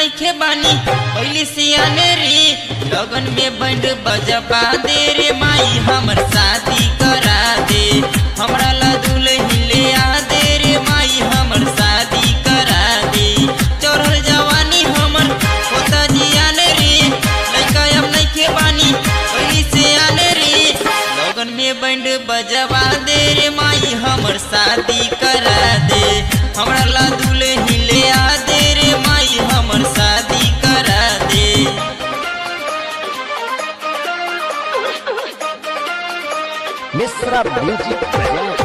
नइखे बानी पहली सियाने रे लगन में बैंड बजबा दे रे माई हमर शादी करा दे हमरा ला दुल्हन ले आ दे रे माई हमर शादी करा दे चढ़ल जवानी हमर होता जियाने रे लइका अब नइखे बानी पहली सियाने रे लगन में बैंड बजबा दे रे माई हमर शादी करा दे हमरा ला दुल्हन ले आ दे रे माई हमर शादी करा दे। Mishra music present